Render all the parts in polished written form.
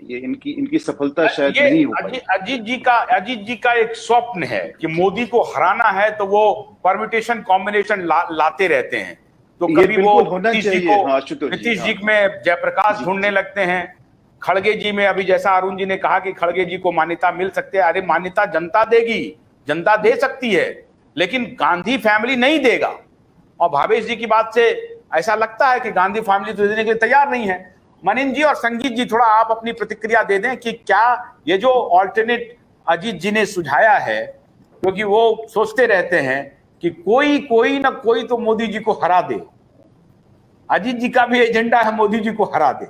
ये इनकी इनकी सफलता शायद नहीं हो पाई। अजीत जी का एक स्वप्न है कि मोदी को हराना है तो वो परम्यूटेशन कॉम्बिनेशन लाते रहते हैं। तो कभी वो नीतीश जी में जयप्रकाश ढूंढने लगते हैं, खड़गे जी में, अभी जैसा अरुण जी ने कहा कि खड़गे जी को मान्यता मिल सकती है। अरे मान्यता जनता देगी, जनता दे सकती है, लेकिन गांधी फैमिली नहीं देगा। और भावेश जी की बात से ऐसा लगता है कि गांधी फैमिली तो देने के लिए तैयार नहीं है। मनिंद्र जी और संगीत जी थोड़ा आप अपनी प्रतिक्रिया दे दें कि क्या ये जो ऑल्टरनेट अजीत जी ने सुझाया है, क्योंकि वो सोचते रहते हैं कि कोई ना कोई तो मोदी जी को हरा दे। अजीत जी का भी एजेंडा है मोदी जी को हरा दे।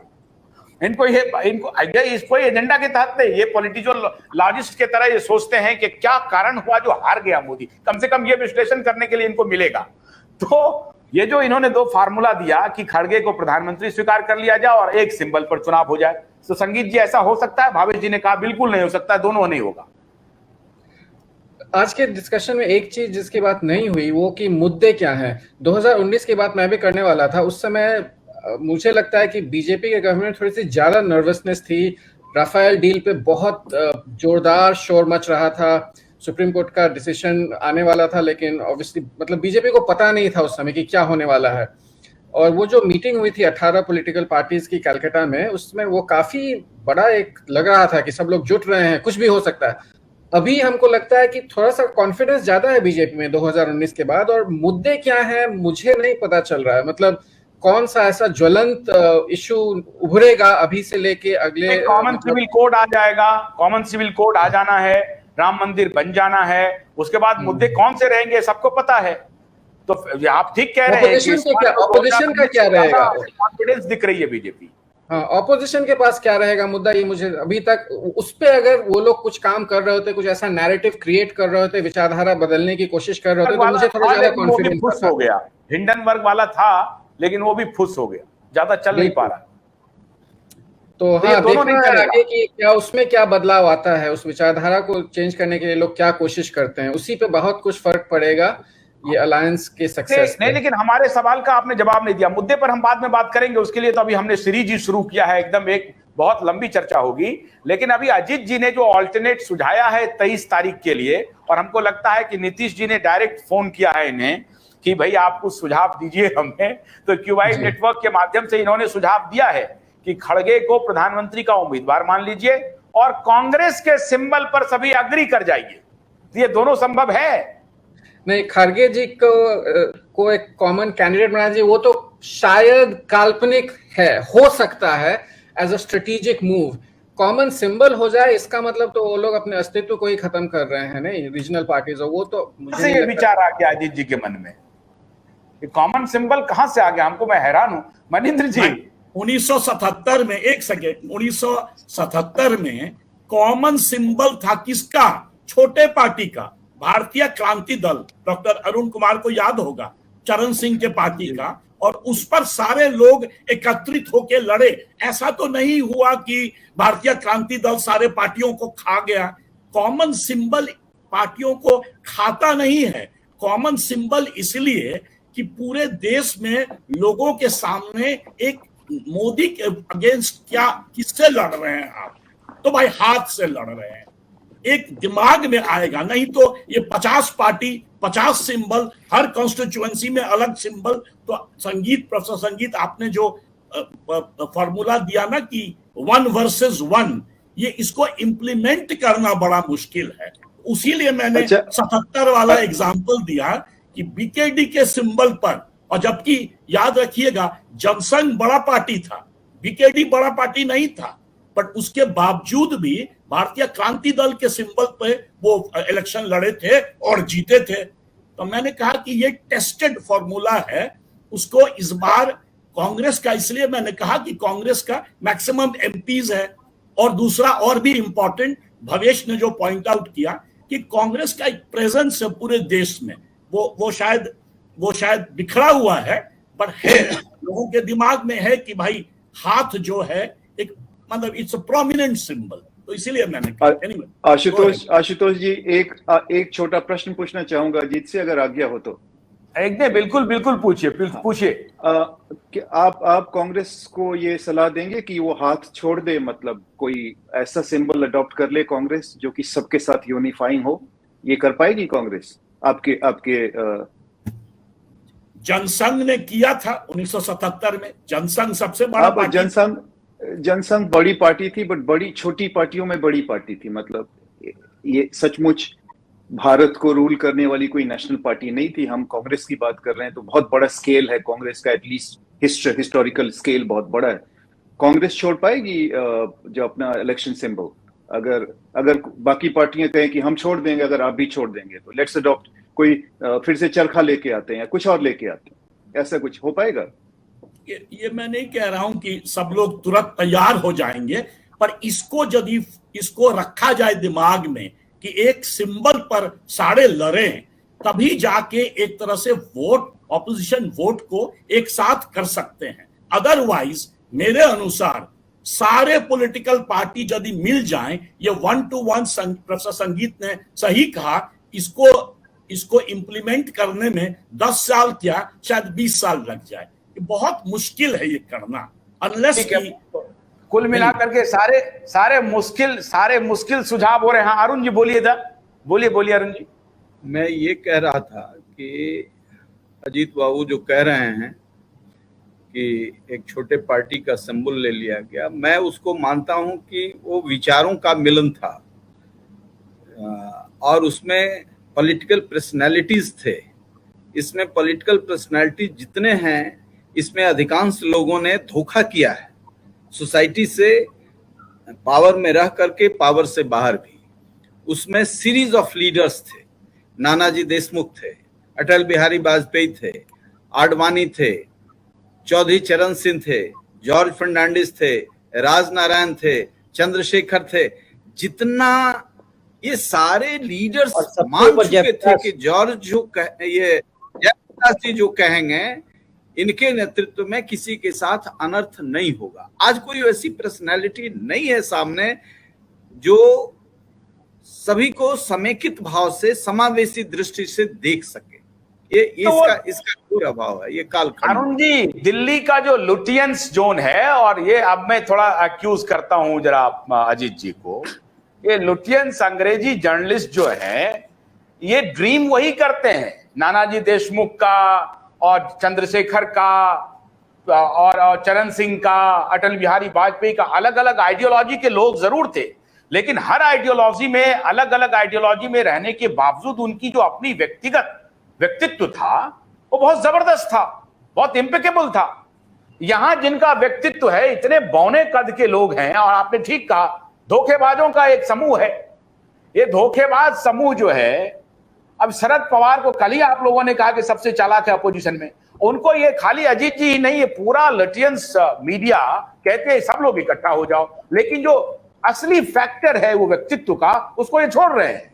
इनको इसको एजेंडा के तहत नहीं, ये पॉलिटिकल लॉजिस्ट के तरह ये सोचते हैं कि क्या कारण हुआ जो हार गया मोदी, कम से कम ये विश्लेषण करने के लिए इनको मिलेगा। तो ये जो इन्होंने दो फार्मूला दिया कि खड़गे को प्रधानमंत्री स्वीकार कर लिया जाए और एक सिंबल पर चुनाव हो जाए, तो संगीत जी ऐसा हो सकता है? भावेश जी ने कहा बिल्कुल नहीं हो सकता, दोनों नहीं होगा। आज के डिस्कशन में एक चीज जिसकी बात नहीं हुई वो कि मुद्दे क्या हैं। 2019 की बात मैं भी करने वाला था। उस समय मुझे लगता है कि बीजेपी के गवर्नमेंट में थोड़ी सी ज्यादा नर्वसनेस थी। राफेल डील पे बहुत जोरदार शोर मच रहा था, सुप्रीम कोर्ट का डिसीजन आने वाला था, लेकिन ऑब्वियसली मतलब बीजेपी को पता नहीं था उस समय कि क्या होने वाला है। और वो जो मीटिंग हुई थी 18 पॉलिटिकल पार्टीज की कलकत्ता में, उसमें वो काफी बड़ा एक लग रहा था कि सब लोग जुट रहे हैं, कुछ भी हो सकता है। अभी हमको लगता है कि थोड़ा सा कॉन्फिडेंस ज्यादा है बीजेपी में 2019 के बाद। और मुद्दे क्या है मुझे नहीं पता चल रहा है, मतलब कौन सा ऐसा ज्वलंत इशू उभरेगा अभी से लेके अगले। कॉमन सिविल कोड आ जाएगा, कॉमन सिविल कोड आ जाना है, राम मंदिर बन जाना है, उसके बाद मुद्दे कौन से रहेंगे सबको पता है। तो आप ठीक कह रहे हैं कि ऑपोजिशन का क्या रहेगा, कॉन्फिडेंस दिख रही है बीजेपी। हाँ, ऑपोजिशन के पास क्या रहेगा मुद्दा, ये मुझे अभी तक उस पे अगर वो लोग कुछ काम कर रहे होते, कुछ ऐसा नैरेटिव क्रिएट कर रहे होते, विचारधारा बदलने की कोशिश कर रहे होते, तो मुझे थोड़ा ज्यादा कॉन्फिडेंस हो गया। हिंडनबर्ग वाला था लेकिन वो भी फुस हो गया, ज्यादा चल नहीं पा रहा। तो हाँ, देखना है आगे कि क्या उसमें क्या बदलाव आता है, उस विचारधारा को चेंज करने के लिए लोग क्या कोशिश करते हैं, उसी पे बहुत कुछ फर्क पड़ेगा ये अलायंस के सक्सेस नहीं, लेकिन हमारे सवाल का आपने जवाब नहीं दिया। मुद्दे पर हम बाद में बात करेंगे, उसके लिए तो अभी हमने सीरीज ही शुरू किया है, एकदम एक बहुत लंबी चर्चा होगी। लेकिन अभी अजीत जी ने जो ऑल्टरनेट सुझाया है 23 तारीख के लिए, और हमको लगता है कि नीतीश जी ने डायरेक्ट फोन किया है इन्हें कि भाई आप कुछ सुझाव दीजिए हमें, तो क्यूबाइट नेटवर्क के माध्यम से इन्होंने सुझाव दिया है कि खड़गे को प्रधानमंत्री का उम्मीदवार मान लीजिए और कांग्रेस के सिंबल पर सभी अग्री कर जाइए। ये दोनों संभव है। नहीं, खड़गे जी को एक कॉमन कैंडिडेट बना दीजिए, वो तो शायद काल्पनिक है, हो सकता है as a strategic move. Common symbol हो जाए इसका मतलब तो वो लोग अपने अस्तित्व को ही खत्म कर रहे हैं, नहीं रीजनल पार्टीज। वो तो मुझे ये विचार आ गया अजीत जी के मन में, कॉमन सिंबल कहां से आ गया, हमको, मैं हैरान हूं। मनिंद्र जी, 1977 में, एक सेकेंड, 1977 में कॉमन सिंबल था किसका? छोटे पार्टी का, भारतीय क्रांति दल, डॉक्टर अरुण कुमार को याद होगा, चरण सिंह के पार्टी का, और उस पर सारे लोग एकत्रित होकर लड़े। ऐसा तो नहीं हुआ कि भारतीय क्रांति दल सारे पार्टियों को खा गया। कॉमन सिंबल पार्टियों को खाता नहीं है। कॉमन सिंबल इसलिए कि पूरे देश में लोगों के सामने एक मोदी के अगेंस्ट क्या, किससे लड़ रहे हैं आप? तो भाई हाथ से लड़ रहे हैं, एक दिमाग में आएगा। नहीं तो ये 50 पार्टी, 50 सिंबल, हर कॉन्स्टिट्यूएंसी में अलग सिंबल। तो संगीत, प्रोफेसर संगीत, आपने जो फॉर्मूला दिया ना कि 1 वर्सेस 1, ये इसको इम्प्लीमेंट करना बड़ा मुश्किल है। उसीलिए मैंने 77 वाला एग्जाम्पल दिया कि बीकेडी के सिंबल पर, और जबकि याद रखिएगा जनसंघ बड़ा पार्टी था, बीकेडी बड़ा पार्टी नहीं था, बट उसके बावजूद भी भारतीय क्रांति दल के सिंबल पे वो इलेक्शन लड़े थे और जीते थे। तो मैंने कहा कि ये टेस्टेड फॉर्मूला है। उसको इस बार कांग्रेस का, इसलिए मैंने कहा कि कांग्रेस का मैक्सिमम एमपीज है। और दूसरा और भी इंपॉर्टेंट, भवेश ने जो पॉइंट आउट किया कि कांग्रेस का एक प्रेजेंस है पूरे देश में, वो शायद बिखरा हुआ है, पर है, लोगों के दिमाग में है कि भाई हाथ जो है एक, मतलब इट्स अ प्रोमिनेंट सिंबल। तो इसीलिए मैंने कहा। आशुतोष जी, एक छोटा प्रश्न पूछना चाहूंगा अजीत से, अगर आज्ञा हो तो। एकदम बिल्कुल बिल्कुल पूछिए पूछिए। आप कांग्रेस को ये सलाह देंगे कि वो हाथ छोड़ दे, मतलब कोई ऐसा सिंबल अडॉप्ट कर ले कांग्रेस जो कि सबके साथ यूनिफाइंग हो? ये कर पाएगी कांग्रेस आपके जनसंघ ने किया था 1977 में। जनसंघ सबसे बड़ा पार्टी। जनसंघ बड़ी पार्टी थी, बट बड़ी छोटी पार्टियों में बड़ी पार्टी थी। मतलब ये सचमुच भारत को रूल करने वाली कोई नेशनल पार्टी नहीं थी। हम कांग्रेस की बात कर रहे हैं तो बहुत बड़ा स्केल है कांग्रेस का, एटलीस्ट हिस्टोरिकल स्केल बहुत बड़ा है। कांग्रेस छोड़ पाएगी जो अपना इलेक्शन सिंबल? अगर बाकी पार्टियां कहें कि हम छोड़ देंगे, अगर आप भी छोड़ देंगे तो लेट्स अडॉप्ट, कोई फिर से चरखा लेके आते हैं या कुछ और लेके आते हैं, ऐसा कुछ हो पाएगा? ये मैं नहीं कह रहा हूं कि सब लोग तुरंत तैयार हो जाएंगे, पर इसको यदि इसको रखा जाए दिमाग में कि एक सिंबल पर सारे लड़ें, तभी जाके एक तरह से वोट, ऑपोजिशन वोट को एक साथ कर सकते हैं। अदरवाइज मेरे अनुसार सारे पॉलिटिकल पार्टी यदि मिल जाएं, ये 1 to 1 प्रोफेसर संगीत ने सही कहा, इसको इंप्लीमेंट करने में 10 साल क्या शायद 20 साल लग जाए। बहुत मुश्किल है ये करना, अनलेस कि कुल मिलाकर के सारे मुश्किल सुझाव हो रहे हैं। अरुण जी बोलिए बोलिए अरुण जी। मैं ये कह रहा था कि अजीत बाबू जो कह रहे हैं कि एक छोटे पार्टी का सिंबल ले लिया गया, मैं उसको मानता हूं कि वो विचारों का मिलन था और उसमें पॉलिटिकल पर्सनैलिटीज थे। इसमें पॉलिटिकल पर्सनैलिटी जितने हैं, इसमें अधिकांश लोगों ने धोखा किया है सोसाइटी से, पावर में रह करके पावर से बाहर भी। उसमें सीरीज ऑफ लीडर्स थे। नानाजी देशमुख थे, अटल बिहारी वाजपेयी थे, आडवाणी थे, चौधरी चरण सिंह थे, जॉर्ज फर्नांडिस थे, राजनारायण थे, चंद्रशेखर थे। जितना ये सारे लीडर्स मान चुके थे कि जॉर्ज ये जयप्रकाश जी जो कहेंगे, इनके नेतृत्व में किसी के साथ अनर्थ नहीं होगा। आज कोई ऐसी पर्सनालिटी नहीं है सामने जो सभी को समेकित भाव से, समावेशी दृष्टि से देख सके। इसका कोई अभाव है, ये कालखंड। अरुण जी, दिल्ली का जो लुटियंस जोन है, और ये अब मैं थोड़ा एक्यूज करता हूं जरा अजीत जी को, ये लुटियंस अंग्रेजी जर्नलिस्ट जो है, ये ड्रीम वही करते हैं। नानाजी देशमुख का और चंद्रशेखर का और चरण सिंह का, अटल बिहारी वाजपेयी का, अलग अलग आइडियोलॉजी के लोग जरूर थे, लेकिन हर आइडियोलॉजी में, अलग अलग आइडियोलॉजी में रहने के बावजूद उनकी जो अपनी व्यक्तित्व था वो बहुत जबरदस्त था, बहुत इम्पेकेबल था। यहां जिनका व्यक्तित्व है, इतने बौने कद के लोग हैं, और आपने ठीक कहा, धोखेबाजों का एक समूह है। ये धोखेबाज समूह जो है, अब शरद पवार को कल ही आप लोगों ने कहा कि सबसे चालाक है अपोजिशन में, उनको ये खाली अजीत जी ही नहीं, ये पूरा लटियंस मीडिया कहते हैं सब लोग इकट्ठा हो जाओ, लेकिन जो असली फैक्टर है वो व्यक्तित्व का, उसको ये छोड़ रहे हैं।